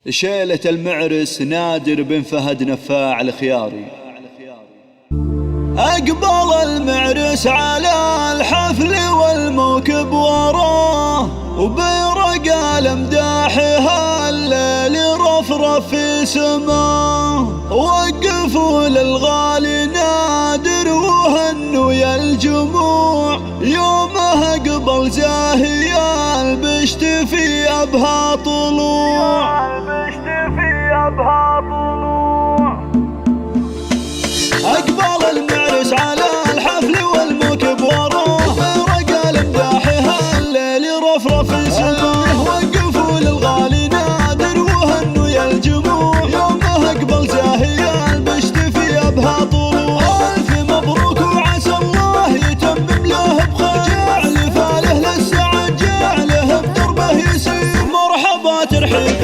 شيلة المعرس نادر بن فهد نفاع الخياري. أقبل المعرس على الحفل والموكب وراه، وبرق المداحها الليل رفرف في سماه. وقفوا للغالي نادر وهنوا يا الجموع، يومه قبل زاهي البشت في أبها طلوع. أقبل المعرس على الحفل والموكب وراه، برق المداحها الليل رفرف في سماه. وقفوا للغالي نادر وهنوا يا الجموع، يومه قبل زاهي البشت في أبها طلوع. ألف مبروك وعسى الله يتمم له بخير، جعل فاله للسعد جعله بدربه يسير. مرحبا ترحيب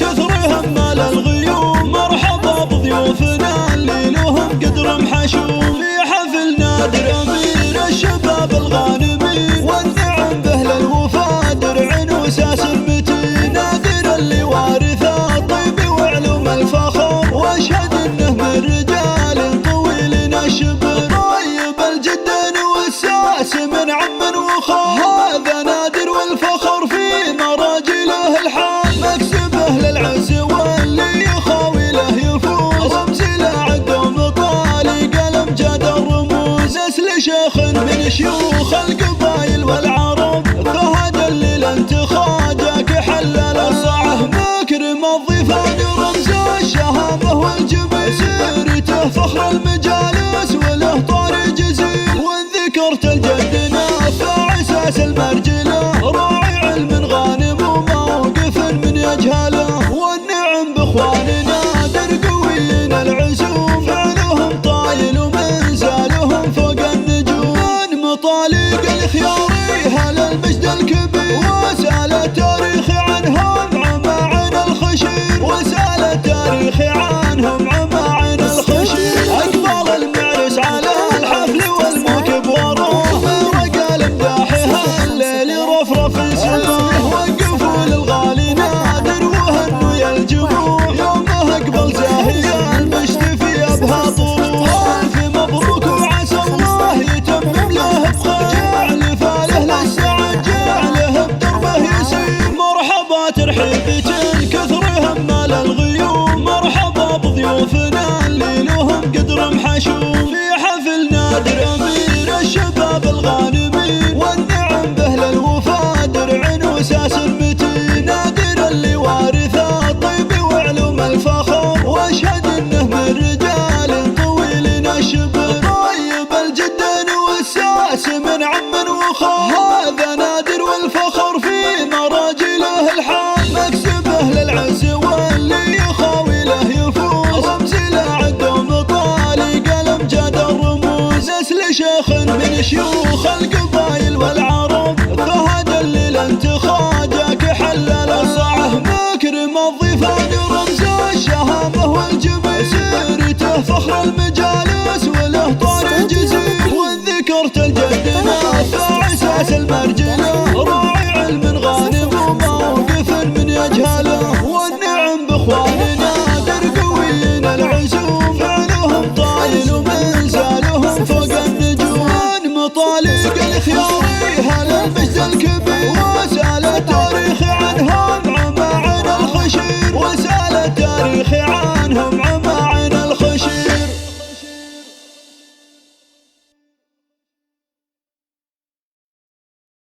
كثر همال الغيوم، مرحبا بضيوفنا اللي لهم قدر محشوم. في حفل نادر أمير الشباب الغانمين، والنعم به للوفا درع وساس متين. نادر اللي وارث الطيب وعلوم الفخر، واشهد انه من رجال طويل الشبر. طيب الجد والساس من عم وخال، هذا نادر والفخر في مراجله الحال. مكسبه للعز واللي يخاوي له يفوز، رمز له عدوم طالي قلم جاد الرموز. اسل شيخ من شيوخ القبايل والعرب، فهد اللي لانت خاجك حلل الصعه. مكرم الضيفان رمز الشهامه والجميل، سيرته فخر المجالس وله طاري جزيل. وان ذكرت الجد نافع اساس المرجله، راعي علم غانم وموقف من يجهله. والنعم باخواننا نادر قويين العزوم، فعلهم طايل ومنزالهم فوق النجوم. من مطالق الخياري هل المجد الكبير، وسال التاريخ عنهم عماعن الخشير، وسال التاريخ عنهم عماعن الخشير. أقبل المعرس على الحفل والموكب وراه، برق المداحها الليل رفرف في سماه. وقفوا للغالي نادر وهنوا يا الجموع، يومه قبل زاهي البشت في أبها طلوع. ألف مبروك وعسى الله يتمم له بخير، جعل فاله للسعد جعله بدربه يسير. مرحبا ترحيب كثر همال الغيوم، مرحبا بضيوفنا اللي لهم قدر محشوم. في حفل نادر أمير الشباب الغانمين، والنعم به للوفا درع وساس متين. نادر اللي وارث الطيب وعلوم الفخر، واشهد انه من رجال طويل الشبر. طيب الجد والساس من عم وخال، هذا نادر والفخر في مراجله الحال. مكسبه للعز واللي يخاوي له يفوز، رمز له عدوم طالي قلم جاد الرموز. اسل شيخ من شيوخ القبايل والعرب، فهد اللي لانت خاجك حلل الصعه. مكرم الضيفان رمز الشهامه والجميل، سيرته فخر المجالس وله طاري جزيل. وان ذكرت الجد نافع اساس المرجله،